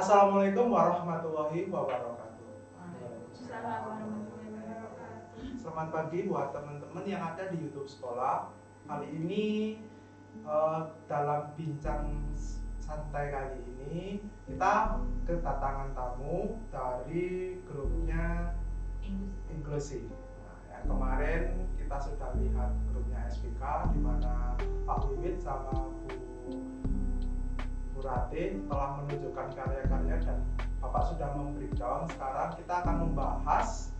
Assalamualaikum warahmatullahi wabarakatuh. Waalaikumsalam warahmatullahi wabarakatuh. Selamat pagi buat teman-teman yang ada di YouTube sekolah. Kali ini dalam bincang santai kali ini kita kedatangan tamu dari grupnya inklusi. Nah, yang kemarin kita sudah lihat grupnya SPK di mana Pak Wiwit sama Bu Rati telah menunjukkan karya-karya dan Bapak sudah membreakdown. Sekarang kita akan membahas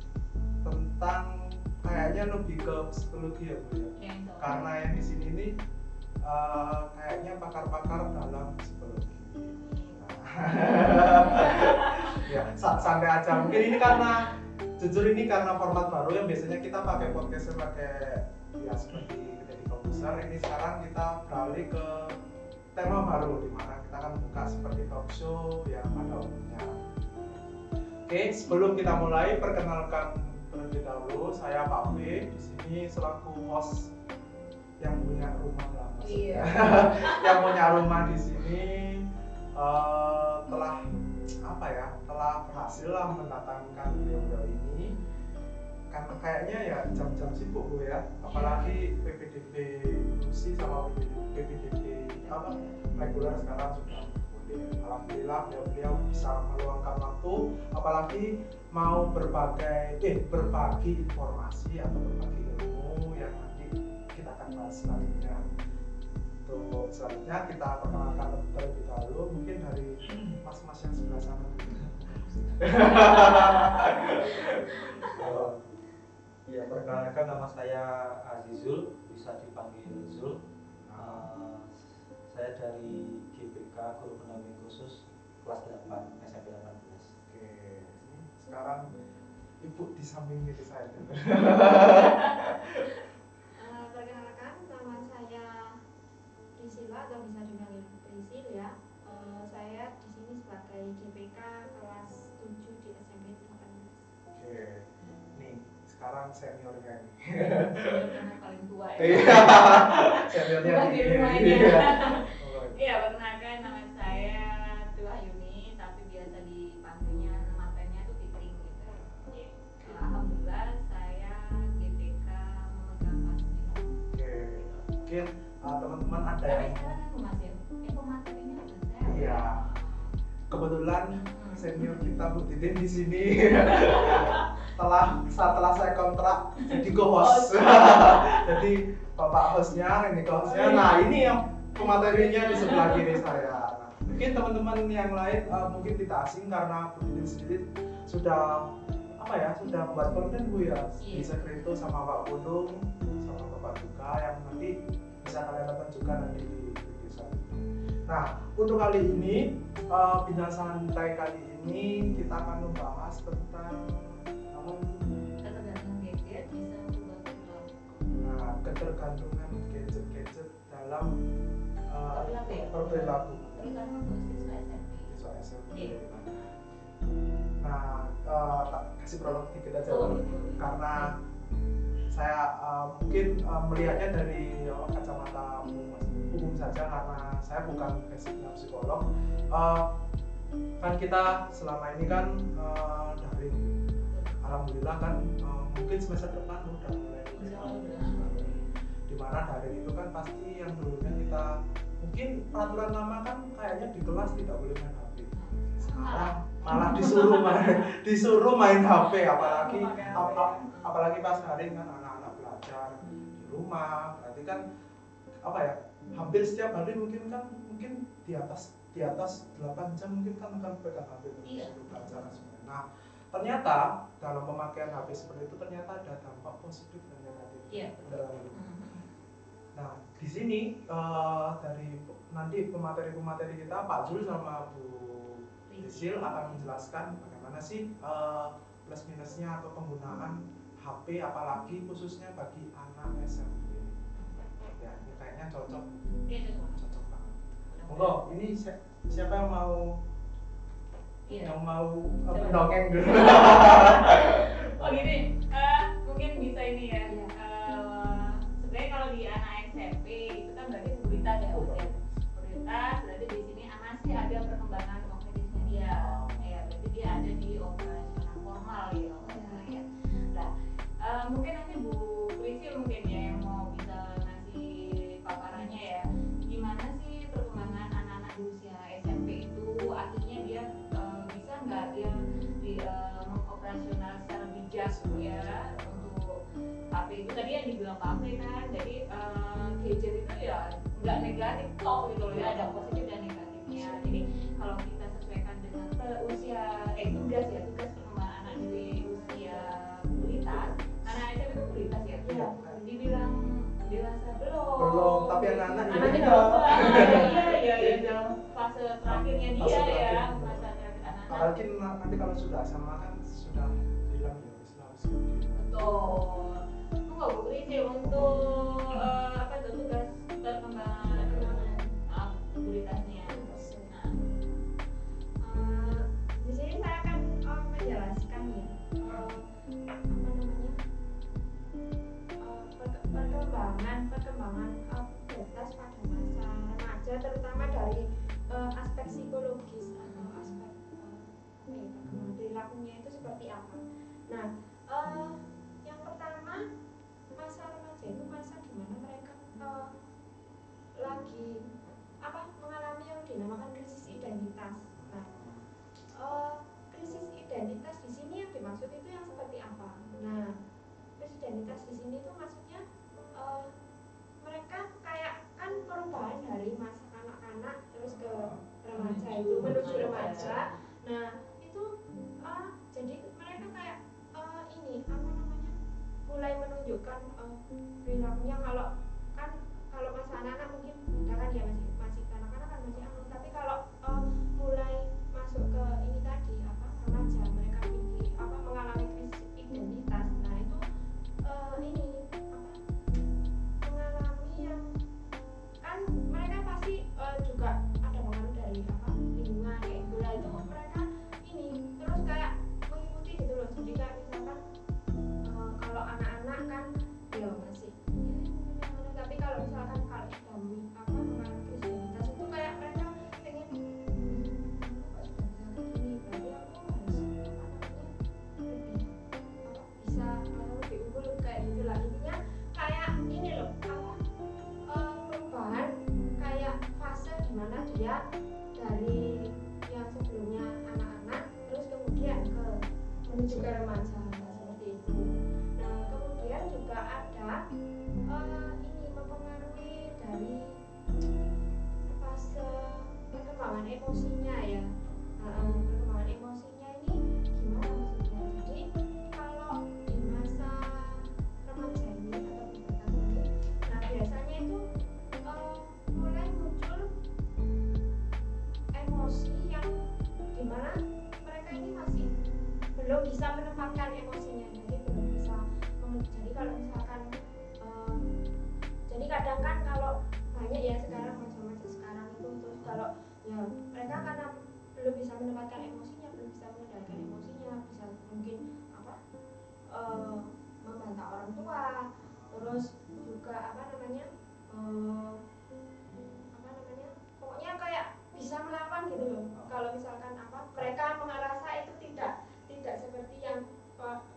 tentang kayaknya lebih ke psikologi ya Bu ya. Karena yang di sini ini kayaknya pakar-pakar dalam psikologi. Ya, santai aja. Mungkin ini karena jujur ini karena format baru yang biasanya kita pakai podcast pakai ya seperti di komputer. Ini sekarang kita beralih ke tema baru di mana kita akan buka seperti talk show yang pada umumnya. Oke, sebelum kita mulai perkenalkan terlebih dahulu, saya Pak B di sini selaku host yang punya rumah lah maksudnya. Yang punya rumah di sini telah berhasil lah mendatangkan beliau ini karena kayaknya ya jam-jam sibuk Bu ya, apalagi PPDB inklusi sama PPDB reguler sekarang sudah boleh. Alhamdulillah beliau bisa meluangkan waktu, apalagi mau berbagi informasi atau berbagi ilmu yang nanti kita akan bahas selanjutnya. Untuk selanjutnya kita perkenalkan terlebih dahulu mungkin dari mas-mas yang sebelah sana. Ya, perkenalkan nama saya Azizul, bisa dipanggil Zul. Saya dari GPK Guru Pendamping Khusus kelas 8 SMP 18. Oke, sekarang Ibu di samping kiri saya. Perkenalkan, nama saya Priscilla atau bisa dipanggil Prisil ya. Saya di sini sebagai GPK kelas 7 di SMP 18. Oke, nih sekarang seniornya nih. Seniornya paling tua ya. Iya, seniornya Tua di rumah ini. Iya, perkenalkan nama saya Tua Yuni, tapi biasa dipanggilnya matanya itu Titing gitu. Alhamdulillah saya GPK memegang kelas 5. Oke, mungkin teman-teman ada yang Pematerinya ada saya. iya. Kebetulan senior kita Bu Titin di sini setelah saya kontrak jadi co-host. Jadi Bapak hostnya, ini co-hostnya. Nah ini yang pematerinya di sebelah kiri saya. Nah, mungkin teman-teman yang lain mungkin tidak asing karena Bu Titin sendiri sudah sudah membuat konten Bu ya di Sekreto sama Pak Pudung sama Bapak juga yang nanti bisa kalian tonton juga nanti di video selanjutnya. Nah, untuk kali ini bincang santai kali ini kita akan membahas tentang Ketergantungan gadget bisa berubah perilaku. nah, ketergantungan gadget dalam perilaku Terutama untuk siswa SMP. siswa SMP. Iya. Nah, tak kasih prolog dikit aja karena saya mungkin melihatnya dari kacamata umum saja karena saya bukan basicnya psikolog. Kan kita selama ini kan daring, alhamdulillah kan mungkin semester depan udah mulai dimana daring itu kan pasti yang dulunya kita mungkin peraturan lama kan kayaknya di kelas tidak boleh main HP. Sekarang malah disuruh main HP, apalagi pas daring kan anak-anak belajar di rumah, berarti kan hampir setiap hari mungkin di atas 8 jam mungkin kan akan pegang HP terus belajar sebenarnya. Nah, ternyata dalam pemakaian HP seperti itu ternyata ada dampak positif dan negatif. Iya. Nah, di sini dari nanti pemateri kita Pak Zul sama Bu Prisil akan menjelaskan bagaimana sih plus minusnya atau penggunaan HP apalagi khususnya bagi anak SMP. Ya, ini kayaknya cocok banget. Monggo, ini siapa yang mau mendongeng dulu? Oh gini, mungkin bisa ini ya. Sebenarnya kalau di anak SMP itu kan berarti prioritas ya, prioritas berarti di sini anak sih ada perkembangan kognitifnya dia. ya untuk HP itu tadi yang dibilang Pak Amri kan, jadi gadget itu ya nggak negatif kok gitu loh ya, ada positif dan negatifnya. Jadi kalau kita sesuaikan dengan usia tugas perkembangan anak di usia pubertas, karena SMP itu pubertas ya, dibilang dewasa belum, tapi anak-anak anaknya ya iya fase terakhirnya dia ya, fase terakhir anak-anak. Apalagi nanti kalau sudah sama kan sudah bilang ya Islam betul. Enggak Bu Krisi untuk tugas perkembangan pubertasnya. Di sini saya akan menjelaskan ya perkembangan pubertas pada masa remaja, terutama dari aspek psikologis atau aspek perkembangan perilakunya itu seperti apa. Nah, yang pertama, masa remaja itu masa di mana mereka lagi mengalami yang dinamakan krisis identitas. Nah, krisis identitas di sini yang dimaksud itu yang seperti apa? Nah, krisis identitas di sini itu maksudnya mereka kayak kan perubahan dari masa kanak-kanak terus ke remaja itu menuju remaja. Nah, itu jadi mereka kayak mulai menunjukkan perilakunya. Kalau masa anak-anak mungkin beda kan ya, masih kanak-kanak kan masih tapi kalau mulai masuk ke ini tadi remaja, mereka mengalami krisis identitas. Nah, itu mengalami yang kan mereka pasti juga ada pengaruh dari lingkungan kayak gitu lah, itu mereka terus kayak mengikuti gitu loh. Jadi kayak misalkan kalau anak-anak kan ya masih tapi kalau misalkan kalau sudah mengalami krisis identitas itu kayak mereka pengen berarti aku harus bisa lebih unggul kayak gitu lah. Intinya kayak ini loh perubahan kayak fase dimana dia dari yang sebelumnya anak-anak terus kemudian menuju ke remaja seperti itu. Nah, kemudian juga ada mempengaruhi dari fase perkembangan emosinya ya. Perkembangan emosinya ini gimana maksudnya? Jadi kalau di masa remaja ini atau pubertas ini, nah biasanya itu mulai muncul emosi yang dimana mereka ini masih belum bisa menempatkan emosinya, jadi belum bisa jadi kalau misalkan jadi kadang kan kalau banyak ya sekarang remaja sekarang itu terus kalau ya mereka karena belum bisa menempatkan emosinya, belum bisa mengendalikan emosinya, bisa mungkin membantah orang tua, terus juga pokoknya kayak bisa melawan gitu loh. Kalau misalkan mereka merasa itu tidak seperti yang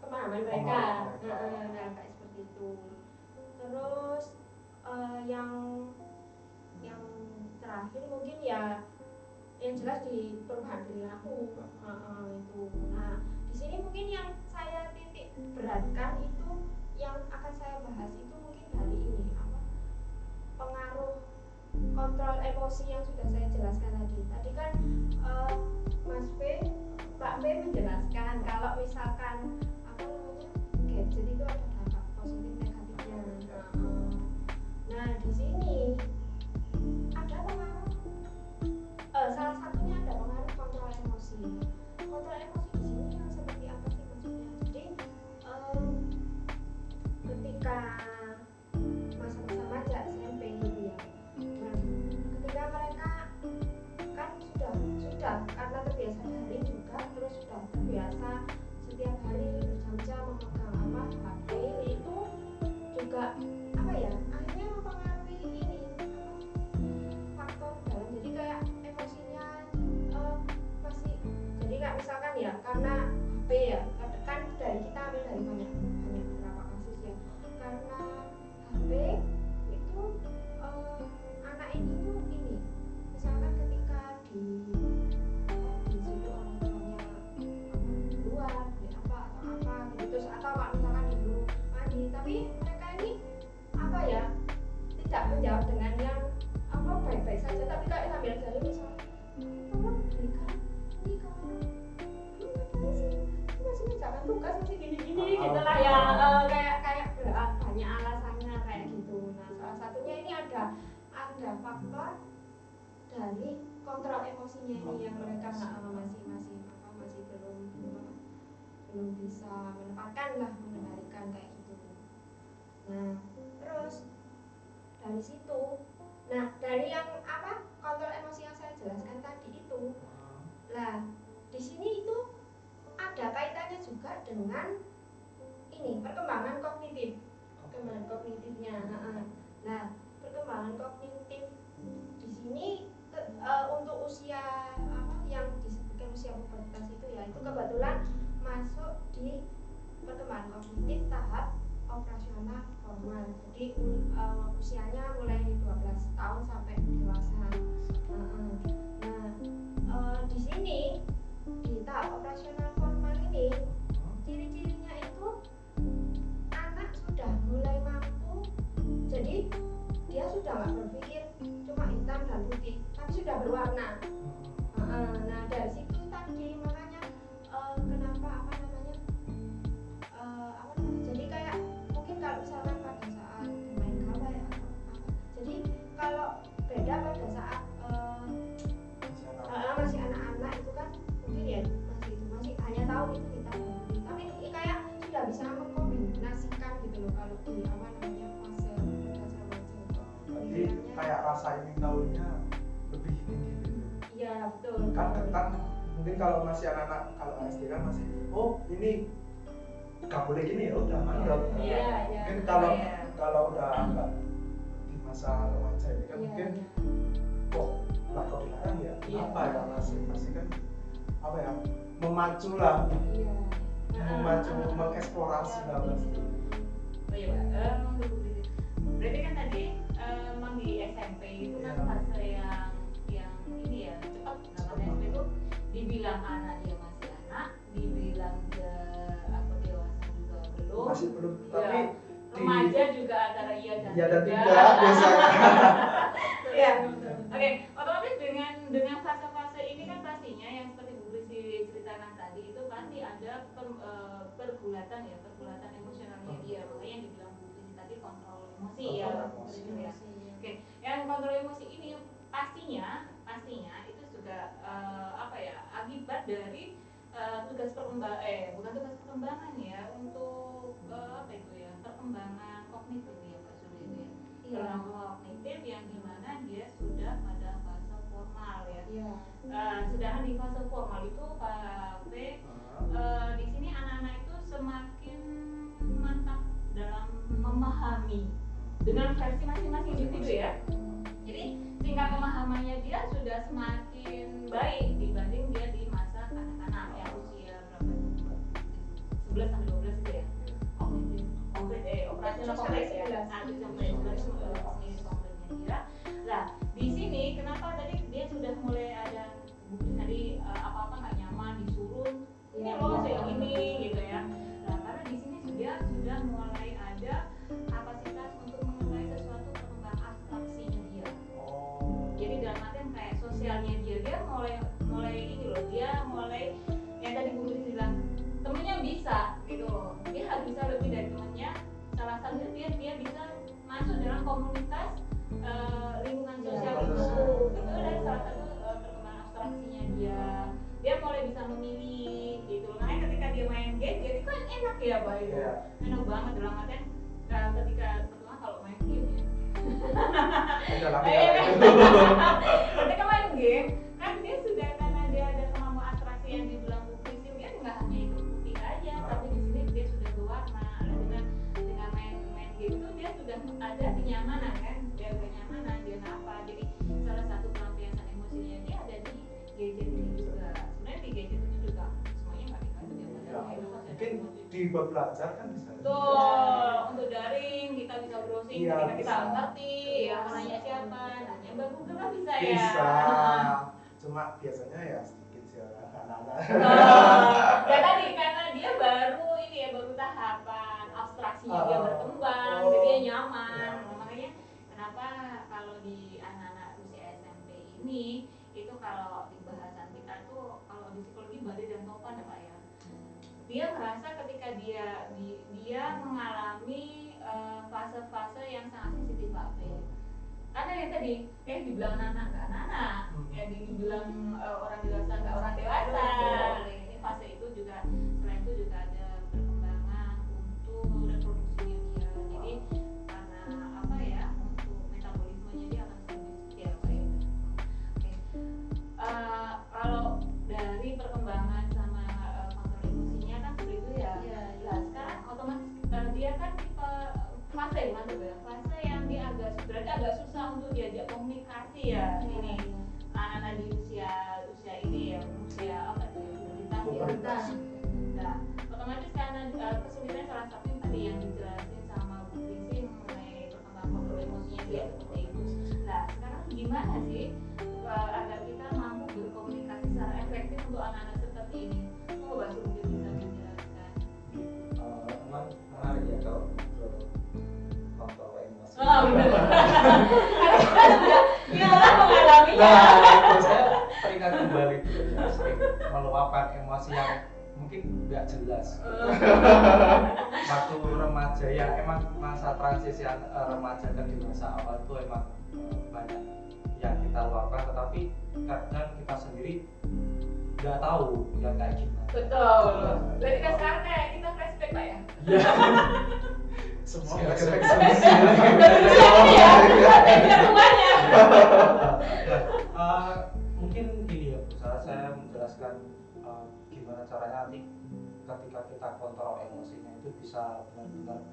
pemahaman mereka, kayak seperti itu. Terus yang terakhir mungkin ya yang jelas di perubahan perilaku itu. Nah, di sini mungkin yang saya titik beratkan itu yang akan saya bahas itu mungkin dari ini pengaruh kontrol emosi yang sudah saya jelaskan tadi. Tadi kan Pak B menjelaskan kalau misalkan gadget itu ada dampak positif negatifnya. Nah, di sini ada pengaruh salah satunya ada pengaruh kontrol emosi. Kontrol emosi di sini yang seperti apa sih maksudnya? Jadi ketika masa-masa remaja SMP gitu ya. Nah, ketika mereka kan sudah karena terbiasa daring juga, terus sudah terbiasa setiap hari berjam-jam memegang HP itu juga akhirnya mempengaruhi ini faktor dalam, jadi kayak emosinya masih jadi kayak misalkan ya karena HP ya kan dari kita ambil dari banyak beberapa kasus ya, karena HP itu anak ini tuh misalkan ketika disuruh orang tuanya keluar beli apa atau gitu, terus atau tugas masih gini-gini gitu lah ya, kayak banyak alasannya kayak gitu. Nah salah satunya ini ada faktor dari kontrol emosinya ini yang mereka masih belum bisa menempatkan lah, mengendalikan kayak gitu. Nah terus dari situ, nah dari yang kontrol emosi yang saya jelaskan tadi itu, lah di sini itu ada kaitannya juga dengan ini perkembangan kognitifnya. Nah perkembangan kognitif di sini untuk usia yang disebutkan usia pubertas itu ya, itu kebetulan masuk di perkembangan kognitif tahap operasional formal. Jadi usianya mulai 12 tahun sampai dewasa. Di sini di tahap operasional formal ini ciri-cirinya itu anak sudah mulai mampu, jadi dia sudah nggak berpikir cuma hitam dan putih, tapi sudah berwarna. Nah dari situ tadi makanya kenapa jadi kayak mungkin kalau misalkan pada saat main gawai ya jadi kalau beda pada saat masih anak-anak itu kan mungkin ya masih hanya tahu itu hitam dan putih, tapi kayak sudah bisa mengkombinasikan gitu loh kalau di fase remaja. Jadi kayak rasa ingin tahunya lebih tinggi gitu. Iya betul. Kan mungkin kalau masih anak-anak, kalau SD kan masih ini nggak boleh gini ya udah mantap. Iya. Mungkin kalau udah agak di masa remaja ini kan mungkin kok dilarang ya, kenapa ya masih kan memacu lah, mengeksplorasi lah pasti. Oh iya Pak, berarti kan tadi memang di SMP itu kan fase yang ini ya cepat, namanya SMP itu dibilang anak dia masih anak, dibilang dia dewasa juga belum, Masih belum, tapi remaja juga antara iya dan tidak biasanya. Iya. Oke, otomatis dengan fase-fase ini kan pastinya yang seperti Bu Krisi ceritakan tadi itu pasti ada pergulatan emosionalnya dia, makanya yang dibilang Bu Krisi tadi kontrol emosi ya. Oke, yang kontrol emosi ini pastinya itu juga akibat dari tugas perkembangan ya untuk perkembangan kognitif ya Pak Suli itu ya. Perkembangan kognitif yang dimana dia sudah pada fase formal ya. Sedangkan di fase formal itu Pak P, di sini anak-anak itu semakin mantap dalam memahami dengan versi masing-masing individu ya. Jadi tingkat pemahamannya dia sudah semakin baik dibanding dia di masa kanak-kanak yang usia berapa? 11 sampai 12 itu ya. Operasional kompleks ya. Sampai 11 kompleknya dia. Lah, di sini kenapa tadi dia sudah mulai ada tadi apa-apa nggak nyaman disuruh ini loh kayak ini gitu ya. Nah, karena di sini dia sudah mulai ada kapasitas untuk mengenai sesuatu perkembangan abstraksinya dia. Jadi dalam artian kayak sosialnya dia mulai ini loh, dia mulai yang tadi Bu Krisi bilang temennya bisa gitu loh, dia harus bisa lebih dari temennya. Salah satunya dia bisa masuk dalam komunitas lingkungan sosial itu dari salah satu perkembangan abstraksinya dia mulai bisa memilih gitu. Makanya ketika dia main game dia itu kan enak ya Pak itu, enak banget dalam artian ketika pertama kalau main game ya ketika main game kan dia sudah karena dia ada kemampuan abstraksi yang dibilang Bu Krisi, dia nggak hanya itu putih aja tapi di sini dia sudah berwarna. Dengan main game itu dia sudah ada kenyamanan kan, dia kenyamanan dia apa. Jadi salah satu pelampiasan emosinya dia ada di gadget ini juga. Sebenarnya di gadget itu juga semuanya nggak dikasih ya. Mungkin di bab belajar kan bisa. Tuh, untuk daring kita bisa browsing ketika kita bisa. Ngerti ya, nanya siapa, nanya Mbak Google lah bisa ya. Bisa. Cuma biasanya ya sedikit sih anak-anak. Ya tadi karena dia baru tahapan abstraksinya dia berkembang, jadi dia nyaman. Makanya kenapa kalau di anak-anak usia SMP ini itu kalau di bahasan kita tuh kalau di psikologi badai dan topan ya Pak ya. dia merasa ketika dia mengalami fase-fase yang sangat sensitif HP. Karena yang tadi dibilang anak nggak anak, ya dibilang orang dewasa nggak orang dewasa. Ini fase itu juga, selain itu juga ada perkembangan untuk reproduksinya dia. Jadi karena apa ya, untuk metabolismenya dia akan sedikit ya Pak ya. Kalau dari perkembangan sama kontrol emosinya kan seperti itu ya. Jelas kan otomatis dia kan tipe fase yang dia agak susah untuk diajak komunikasi ya. Ini anak-anak di usia ini ya, usia apa tuh ya, pubertas. Nah, otomatis karena kesulitan salah satu yang tadi yang dijelasin sama Bu Prisi mengenai perkembangan kontrol emosinya dia seperti itu. Nah, sekarang gimana sih agar kita mampu berkomunikasi secara efektif untuk anak-anak seperti ini? Coba mungkin bisa dijelaskan. Memang menarik ya kalau kontrol emosi. Oh benar. Ya orang mengalaminya. Nah, itu saya teringat kembali ya, sering meluapkan emosi yang mungkin nggak jelas. Waktu remaja ya emang masa transisi remaja dan dewasa awal itu emang banyak yang kita luapkan, tetapi kadang kita sendiri nggak tahu yang kayak gimana. Betul. Berarti kan sekarang kayak kita flashback Pak ya? Iya. Semua Iya, flashback iya. Iya semuanya. Mungkin gini ya Bu, saya menjelaskan gimana caranya nanti ketika kita kontrol emosinya itu bisa benar-benar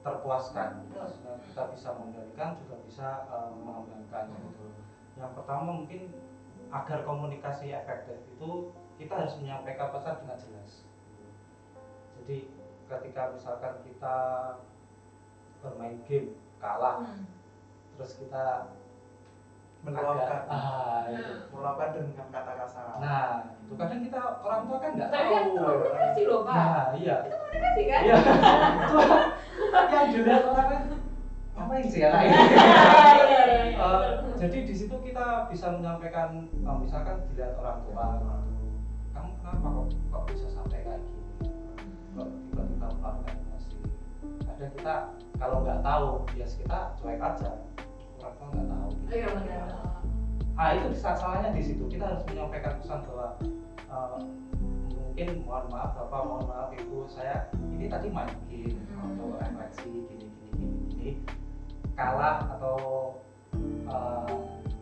terpuaskan. Maksudnya kita bisa mengendalikan juga bisa mengembangkan gitu. Yang pertama mungkin agar komunikasi efektif itu kita harus menyampaikan pesan dengan jelas. Jadi ketika misalkan kita bermain game kalah, terus kita meluapkan itu. dengan kata kasar. Nah, itu kadang kita orang tua kan nggak Tapi tahu. kan itu komunikasi loh Pak. Nah, iya. Itu komunikasi kan? Iya. Yang dilihat orang kan ngapain sih anak ini? Jadi di situ kita bisa menyampaikan, misalkan dilihat orang tua, kamu kenapa kok bisa sampai kayak gini? Kok tiba-tiba melakukan emosi? Kadang kita kalau nggak tahu, bias kita cuek aja. Orang tua nggak tahu. Iya benar. Itu salahnya di situ. Kita harus menyampaikan pesan bahwa mungkin mohon maaf Bapak, mohon maaf Ibu, saya ini tadi main game atau refleksi gini. Kalah atau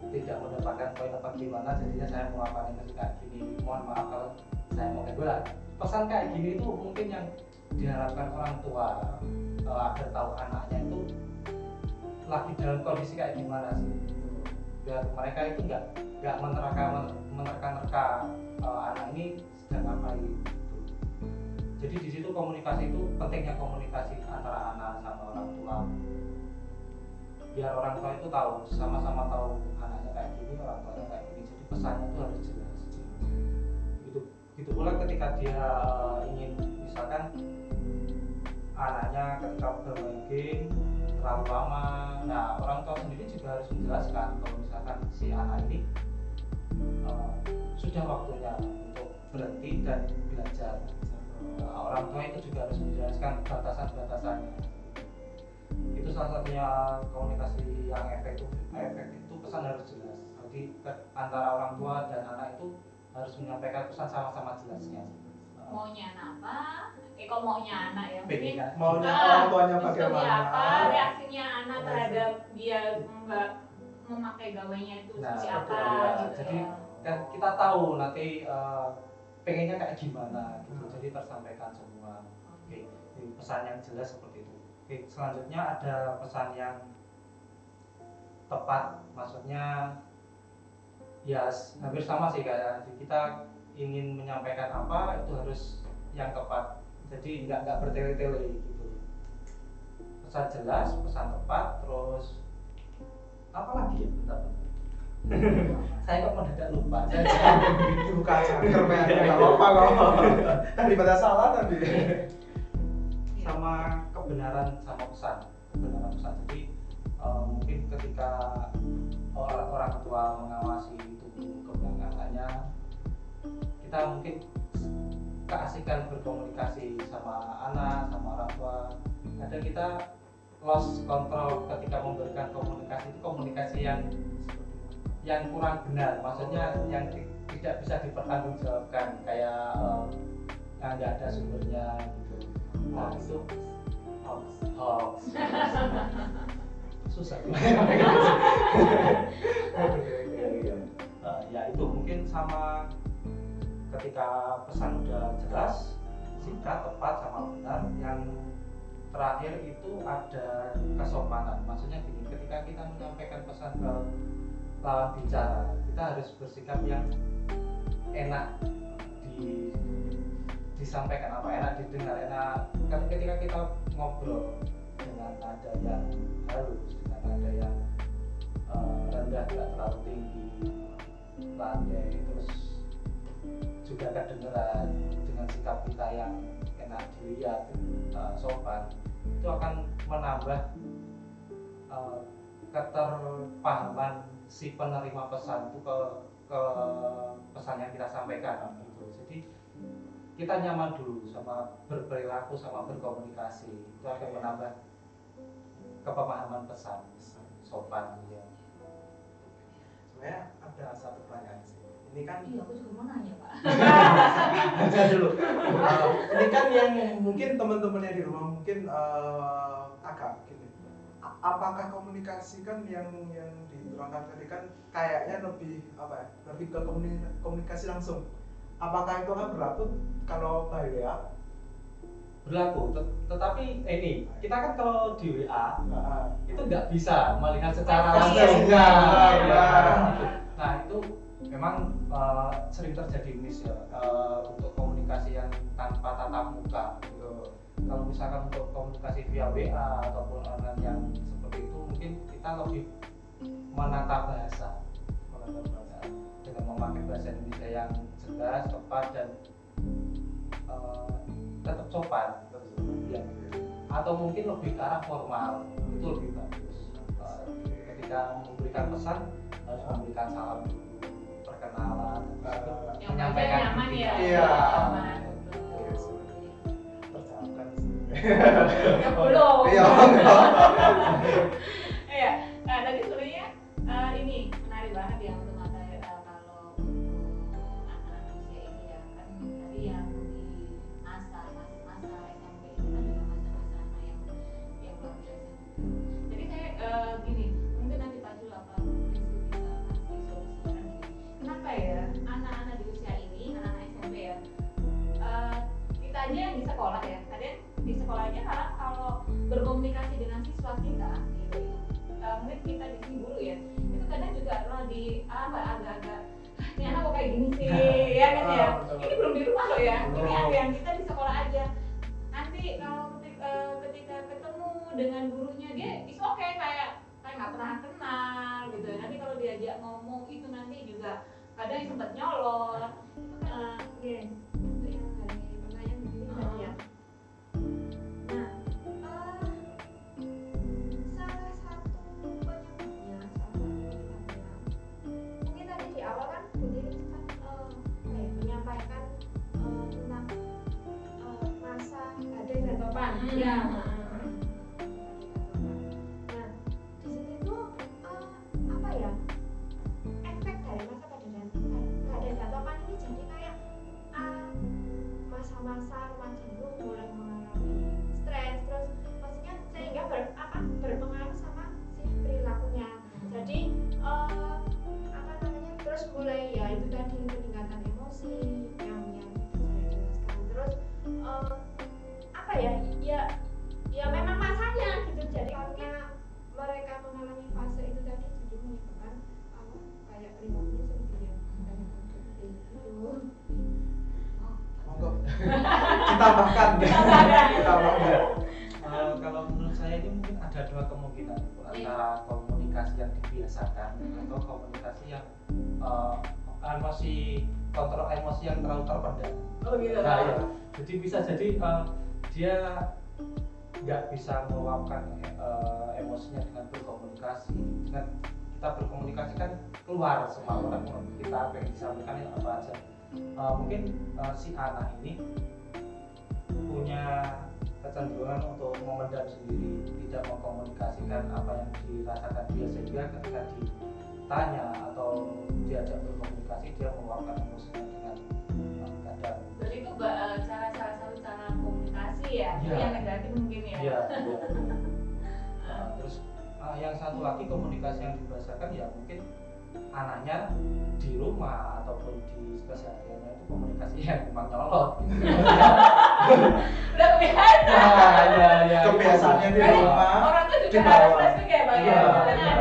tidak mendapatkan poin apa gimana, jadinya saya melakukan emosi kayak gini. Mohon maaf kalau saya mau kedua. Pesan kayak gini itu mungkin yang diharapkan orang tua agar tahu anaknya itu lagi dalam kondisi kayak gimana sih. Biar mereka itu nggak menerka-nerka anak ini sedang ngapain gitu. Jadi di situ komunikasi itu pentingnya komunikasi antara anak sama orang tua. Biar orang tua itu tahu, sama-sama tahu anaknya kayak gini, orang tuanya kayak gini. Jadi pesannya itu harus jelas. Gitu pula ketika dia ingin misalkan anaknya ketika bermain game terlalu lama, nah orang tua sendiri juga harus menjelaskan kalau misalkan si anak ini sudah waktunya untuk berhenti dan belajar. Orang tua itu juga harus menjelaskan batasan-batasannya. Itu salah satunya komunikasi yang efektif itu pesan harus jelas. Jadi antara orang tua dan anak itu harus menyampaikan pesan sama-sama jelasnya. Maunya anak apa? Kok maunya anak ya? Mungkin Maunya orang tuanya bagaimana? Apa reaksinya anak terhadap dia nggak memakai gawainya itu seperti apa? Ya. Gitu Jadi ya. kan kita tahu nanti pengennya kayak gimana gitu. Jadi tersampaikan semua. Oke, pesan yang jelas seperti itu. Oke, selanjutnya ada pesan yang tepat, maksudnya ya hampir sama sih kayak kita ingin menyampaikan apa itu harus yang tepat. Jadi nggak bertele-tele gitu. Pesan jelas, pesan tepat, terus apa lagi ya? Bentar. Saya kok mendadak lupa. Saya Buka aja nggak apa-apa kok. Daripada salah nanti. Sama kebenaran sama pesan. Jadi mungkin ketika orang tua mengawasi tumbuh kembang anaknya, kita mungkin keasikan berkomunikasi sama anak, sama orang tua. Kadang kita lost control ketika memberikan komunikasi itu komunikasi yang kurang benar, maksudnya yang tidak bisa dipertanggungjawabkan, kayak yang nggak ada sumbernya gitu. Nah itu hoax. Susah ya itu mungkin sama ketika pesan udah jelas, singkat, tepat, sama benar. Yang terakhir itu ada kesopanan, maksudnya gini, ketika kita menyampaikan pesan ke lawan bicara, kita harus bersikap yang enak disampaikan, enak didengar, enak ketika kita ngobrol dengan nada yang halus, dengan nada yang rendah, tidak terlalu tinggi, landai, terus juga kedengeran, dengan sikap kita yang enak dilihat, sopan, itu akan menambah keterpahaman si penerima pesan itu ke pesan yang kita sampaikan gitu. Jadi kita nyaman dulu sama berperilaku, sama berkomunikasi, itu akan menambah kepemahaman pesan, sopan ya. Sebenarnya ada satu pertanyaan sih. Ini kan Iya, aku juga mau nanya, Pak. aja dulu. Ini kan yang mungkin teman-temannya di rumah mungkin agak gini. Apakah komunikasi kan yang diterangkan tadi kan kayaknya lebih lebih ke komunikasi langsung. Apakah itu akan berlaku kalau by WA? Berlaku, tetapi ini kita kan kalau di WA itu nggak bisa melihat secara langsung. Nah itu memang sering terjadi miss ya, untuk komunikasi yang tanpa tatap muka gitu. Kalau misalkan untuk komunikasi via WA ataupun online yang seperti itu, mungkin kita lebih menata bahasa dengan memakai bahasa Indonesia yang jelas, tepat, dan tetap sopan ya. Atau mungkin lebih ke arah formal, itu lebih bagus. Ketika memberikan pesan harus memberikan salam dulu, perkenalan, menyampaikan nyaman ya. Iya. Nyaman. Terjawabkan. Ya belum. Iya. Iya. Nah, tadi sebenarnya ini menarik banget ya untuk materi kalau anak-anak usia ini ya kan tadi yang di masa SMP itu kan juga masa-masa anak yang baru SMP. Jadi saya gini, mungkin nanti Pak Jul apa Rizky bisa kasih solusi gini. Kenapa ya anak-anak di usia ini, anak-anak SMP ya, kita aja yang di sekolah ya, kadang di sekolahnya kalau berkomunikasi dengan siswa kita gitu, mungkin kita di sini dulu ya, itu kadang juga di agak-agak ini anak kok kayak gini sih ya kan ya, ini belum di rumah loh ya, ini yang kita di sekolah aja. Nanti kalau ketika ketemu dengan gurunya dia is okay kayak nggak pernah kenal gitu. Nanti kalau diajak ngomong itu nanti juga kadang sempat nyolot itu kan Untuk yang dari pertanyaan begini ya. Nah, salah satu penyebabnya, mungkin tadi di awal kan Bu Diri sempat menyampaikan tentang masa ada dan topan. Ya. Nah, di sini tuh apa ya? Efek dari masa pada dan topan ini jadi kayak masa-masa remaja itu mulai mengalami stres, terus maksudnya sehingga berpengaruh sama si perilakunya. Jadi terus mulai ya itu tadi peningkatan emosi yang saya jelaskan. Terus ya memang masanya gitu. Jadi karena mereka mengalami fase itu tadi jadi menyebabkan kayak perilakunya seperti yang itu. Monggo. Ditambahkan. Kalau menurut saya ini mungkin ada dua kemungkinan antara komunikasi yang dibiasakan atau komunikasi yang kontrol emosi yang terlalu terpendam. Oh gitu. Nah, ya. Jadi bisa jadi dia nggak bisa meluapkan emosinya dengan berkomunikasi. Dengan kita berkomunikasi kan keluar semua orang kita apa yang disampaikan apa aja. mungkin si anak ini punya kecenderungan untuk memendam sendiri, tidak mengkomunikasikan apa yang dirasakan dia, sehingga ketika ditanya atau diajak berkomunikasi dia meluapkan emosinya dengan kadang. Berarti itu salah satu cara komunikasi ya, itu yang negatif mungkin ya. Iya. Terus yang satu lagi komunikasi yang dibahaskan ya mungkin anaknya di rumah ataupun di kesehariannya itu komunikasi yang memang nyolot gitu. Udah kebiasaan. Ya. Kebiasaannya di rumah. Orang tuh juga harus spesifik ya, Pak ya. Karena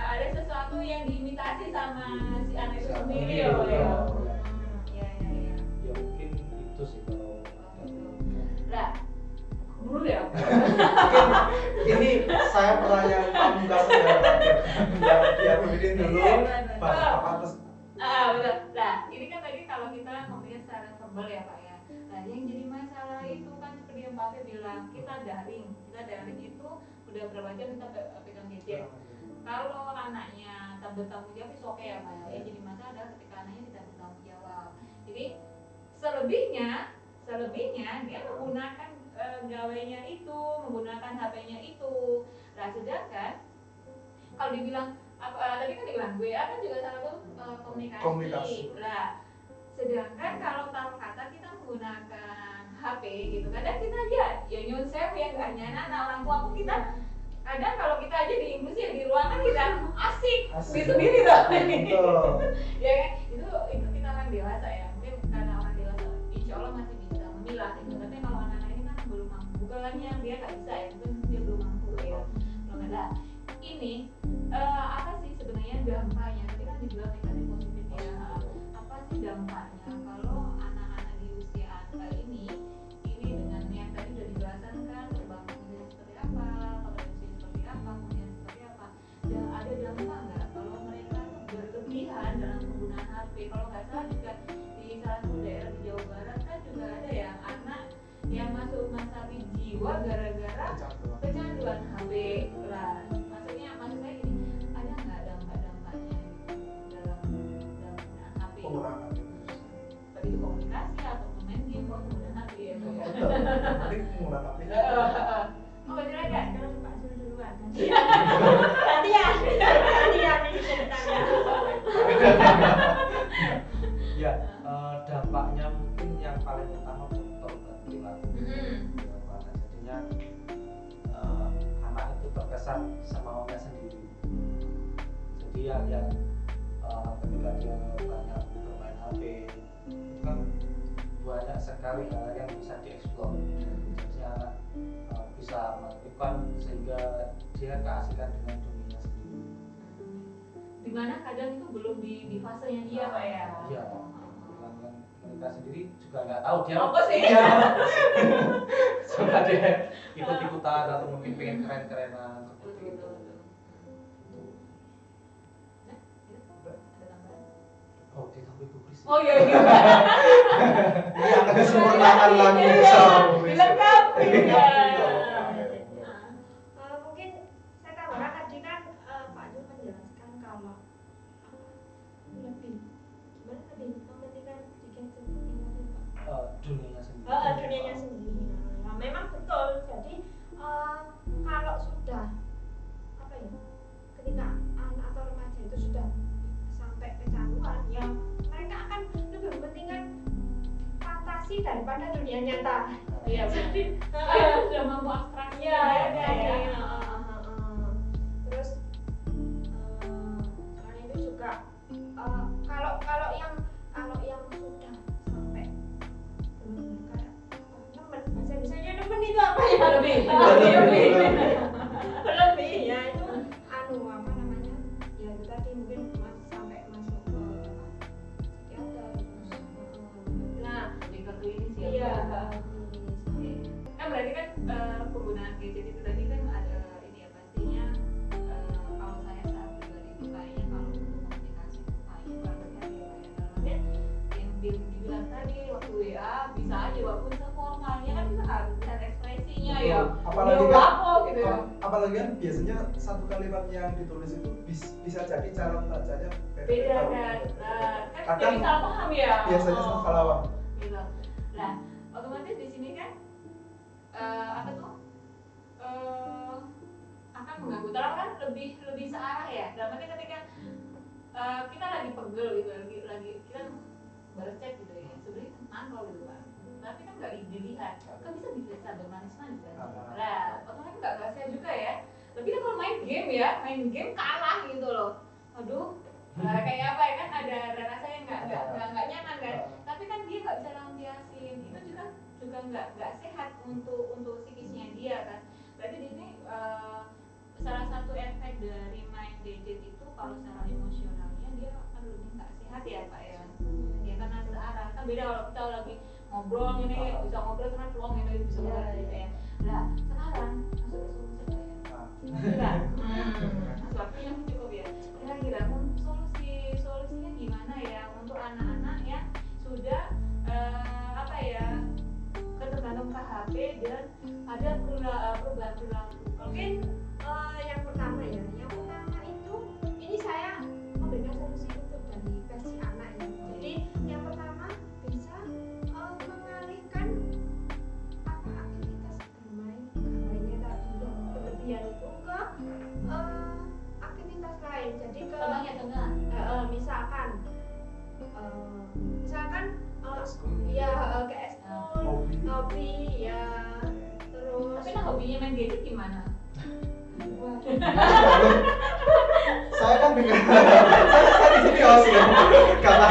ada sesuatu yang diimitasi sama si anak itu sendiri ya, Pak ya. Iya. Ya mungkin itu sih kalau. Lah, dulu ya. Ini saya pertanyaan pamungkas ya begini dulu Bapak terus Betul. Nah, ini kan tadi kalau kita ngomongin secara verbal ya Pak ya. Nah, yang jadi masalah itu kan seperti yang Pak Fe bilang, kita daring itu udah berapa jam kita pegang gadget. Kalau anaknya tak bertanggung jawab itu oke ya Pak ya. Yang jadi masalah adalah ketika anaknya tidak bertanggung jawab. Jadi selebihnya dia menggunakan gawainya itu, menggunakan HP-nya itu. Nah, sedangkan kalau dibilang tadi kan dibilang WA kan juga salah satu komunikasi. Nah, sedangkan kalau taruh kata kita menggunakan HP gitu, kadang kita aja ya nyun sewu ya nggak nyana, nah orang tua pun kita kadang kalau kita aja di inklusi di ruangan kita asik. Di sendiri tuh. Ya kan, itu kita orang dewasa ya, mungkin karena orang dewasa insya Allah masih bisa memilah gitu. Tapi kalau anak-anak ini kan belum mampu, bukannya dia nggak bisa ya, mungkin dia belum mampu ya, belum ada. Ini apa sih sebenarnya dampaknya? Tadi kan dibilang negatif positif ya. Apa sih dampaknya kalau anak-anak di usia ini dengan yang tadi sudah dijelaskan kan perkembangannya seperti apa, komunikasi seperti apa, kemudian seperti apa? Dan ada dampak nggak kalau mereka berlebihan dalam penggunaan HP? Kalau nggak salah juga di salah satu daerah di Jawa Barat kan juga ada ya anak yang masuk rumah sakit jiwa gara-gara kecanduan HP. Lah, maksudnya gini, ada nggak dampak-dampaknya dalam penggunaan HP? pengurangan Tapi itu komunikasi atau main game atau penggunaan HP ya? Nanti menggunakan HP. Oh, betul aja. Kalau Pak Zul duluan. Nanti ya ini ceritanya. Ya, dampaknya mungkin yang paling utama perubahan perilaku. Jadinya anak itu terkesan sama omnya sendiri. Jadi yang ketika dia banyak bermain HP itu kan banyak sekali hal yang bisa dieksplor. Jadi anak bisa melakukan sehingga dia keasikan dengan dunia sendiri. Dimana kadang itu belum di fasenya dia Pak ya? Iya. Dengan mereka sendiri juga nggak tahu dia apa sih? Iya. Suka dia ikut-ikutan atau mungkin pengen keren-kerenan seperti itu. Oh, kita publis. Oh iya. Ini akan disempurnakan lagi sama Dilengkapi. Mungkin saya tambahkan tadi kan Pak Jul menjelaskan kalau lebih mementingkan Dunianya sendiri. dunianya sendiri. Nah, memang betul. Jadi kalau sudah apa ya, ketika anak atau remaja itu sudah sampai kecanduan, ya mereka akan lebih mementingkan fantasi daripada dunia nyata. Iya. Jadi sudah mampu abstraksi. ya. Terus selain itu juga kalau yang sudah sampai kayak nemen, bahasa Indonesianya nemen itu apa ya? Lebih ya itu apa namanya, ya itu tadi mungkin sampai masuk ke psikiater. Nah Jadi ke klinis ya. iya Kan berarti kan penggunaan gadget itu tadi kan ada ini ya, pastinya kalau saya saat pribadi itu kayaknya kalau untuk komunikasi itu kayaknya kurang berhati ya Pak ya. Yang dibilang tadi waktu WA bisa aja walaupun seformalnya kan kita harus lihat ekspresinya ya. Apalagi Ya, kan, apa gitu ya. apalagi kan biasanya satu kalimat yang ditulis itu bisa jadi cara bacanya Beda kan. Nah, kan kadang jadi salah paham ya. biasanya salah paham. Gitu. Nah, otomatis di sini kan apa tuh akan mengganggu. Terang kan lebih searah ya. Dalam arti ketika kita lagi pegel gitu, lagi kita baru chat gitu ya, sebenarnya mantau gitu kan. Tapi kan nggak dilihat, kan bisa dilihat sambil manis-manis kan. Nah, otomatis nggak sehat juga ya. Lebih kan kalau main game kalah gitu loh. Aduh, kayak apa ya kan ada rasa yang nggak nyaman kan. Tapi kan dia nggak bisa lampiasin. Itu juga nggak sehat untuk psikisnya dia kan. Berarti di sini salah satu efek dari main gadget itu kalau secara emosionalnya dia akan lebih nggak sehat ya Pak ya. Ya karena searah kan beda kalau kita lagi ngobrol ini bisa ngobrol karena peluang ini bisa ngobrol gitu ya. Nah sekarang masuk ke solusi ya. Mas waktunya cukup ya. Kira-kira solusinya gimana ya untuk anak-anak yang sudah apa ya ketergantung ke HP dan ada perubahan perilaku. Mungkin yang pertama itu ini saya memberikan solusi untuk dari versi anak ya. Jadi yang pertama bisa mengalihkan apa aktivitas bermain gambarnya tadi berlebihan itu ke aktivitas lain. Jadi ke misalkan ya ke ekskul, hobi ya, terus. Tapi hobinya main gadget gimana? Saya kan dengan saya di sini host ya, karena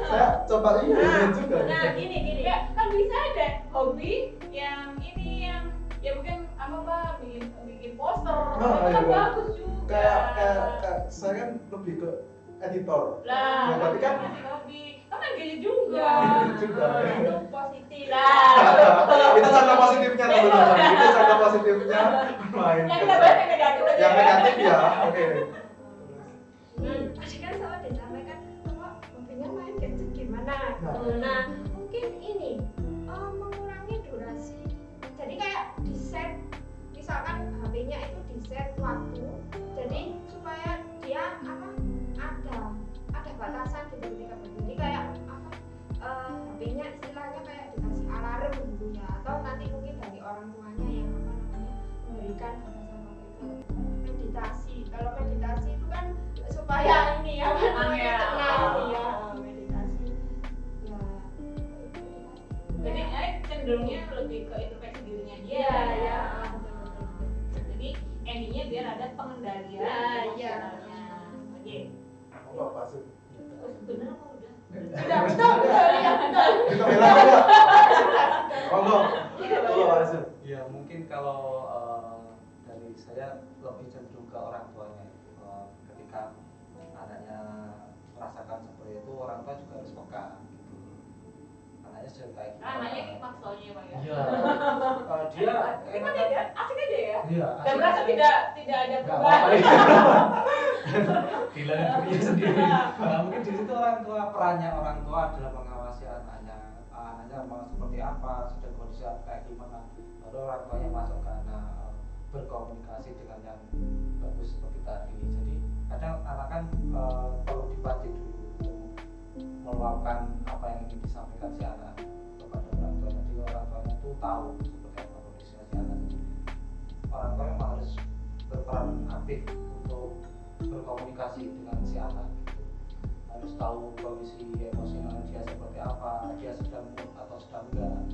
saya coba ini juga. Nah gini ya kan bisa ada hobi yang ini yang ya mungkin apa bikin poster, itu kan bagus juga. Kayak saya kan lebih ke editor. Lah, berarti kan masih hobi, kan main gadget juga. Itu positif. Itu contoh positifnya teman-teman. Itu contoh positifnya main. Yang kita bahas yang negatif aja. Yang negatif ya, oke. Tadi kan sama disampaikan bahwa hobinya main gadget gimana. Nah, mungkin ini mengurangi durasi. Jadi kayak di set, misalkan HP-nya itu di set waktu. Jadi supaya dia ada batasan gitu ketika berdiri kayak HP-nya istilahnya kayak dikasih alarm gitu ya, atau nanti mungkin dari orang tuanya yang memberikan batasan waktu itu. Meditasi, kalau meditasi itu kan supaya ini ya tenang ya, meditasi ya. Jadi cenderungnya lebih ke introspeksi dirinya dia. Iya. Jadi endingnya biar ada pengendalian emosionalnya. Oke. Apa Pak Sud? Benar apa udah? Sudah betul ya betul. Kita bilang juga. Monggo. Monggo Pak Sud. Ya mungkin kalau dari saya lebih cenderung ke orang tuanya. Ketika anaknya merasakan seperti itu, orang tua juga harus peka gitu. Anaknya sudah kayak gitu. Anaknya maksudnya Pak ya. Iya. Dia Emang dia asik aja ya? Iya. Dan merasa tidak ada Nggak perubahan. apa-apa. Dilarang dirinya sendiri. Nah, mungkin di situ perannya orang tua adalah mengawasi anaknya. Anaknya mau seperti apa, sudah kondisi kayak gimana. Lalu orang tuanya masuk ke anak berkomunikasi dengan yang bagus seperti tadi. Jadi kadang anak kan perlu dipancing dulu untuk meluapkan apa yang ingin disampaikan si anak kepada orang tuanya. Jadi orang tuanya itu tahu seperti apa kondisi si anak. Orang tua memang harus berperan aktif untuk berkomunikasi dengan si anak gitu. Harus tahu kondisi emosional dia seperti apa, dia sedang mood atau sedang enggak.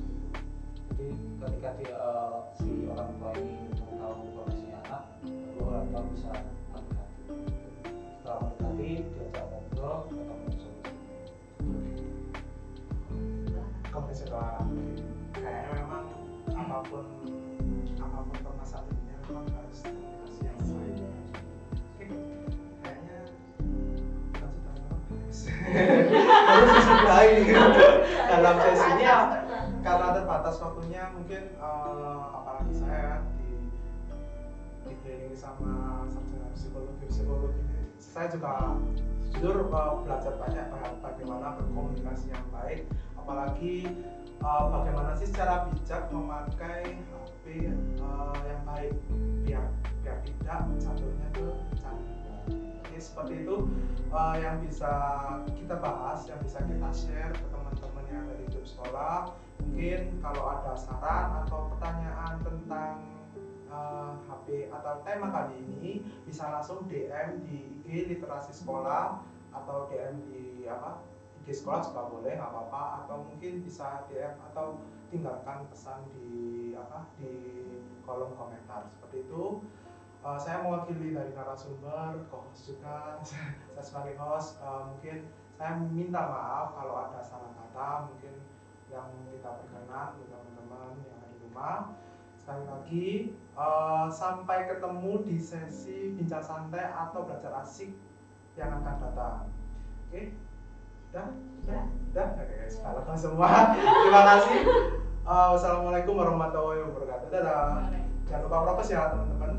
Jadi ketika si orang tua ini tahu kondisi anak, lalu orang tua bisa mendekati. Setelah mendekati, diajak ngobrol, ketemu solusi. Komunikasi kayaknya memang apapun permasalahannya memang harus komunikasi yang baik. Kayaknya kita sudah harus disudahi dalam sesinya karena terbatas waktunya. Mungkin apalagi saya dikelilingi sama sarjana psikologi ini, saya juga jujur belajar banyak bagaimana berkomunikasi yang baik, apalagi bagaimana sih secara bijak memakai HP yang baik biar tidak jatuhnya ke canda. Oke, psikologis seperti itu yang bisa kita bahas, yang bisa kita share ke teman-teman yang ada di grup sekolah. Mungkin kalau ada saran atau pertanyaan tentang HP atau tema kali ini bisa langsung DM di IG Literasi Sekolah atau DM di IG sekolah juga boleh, nggak apa-apa, atau mungkin bisa DM atau tinggalkan pesan di kolom komentar seperti itu. Saya mewakili dari narasumber, co-host juga, saya sebagai host, mungkin saya minta maaf kalau ada salah kata mungkin yang tidak berkenan untuk teman-teman yang ada di rumah. Sekali lagi, sampai ketemu di sesi bincang santai atau belajar asik yang akan datang. Oke? Udah? Oke guys, halo semua. Terima kasih. Wassalamualaikum warahmatullahi wabarakatuh. Dadah. Jangan lupa prokes ya teman-teman.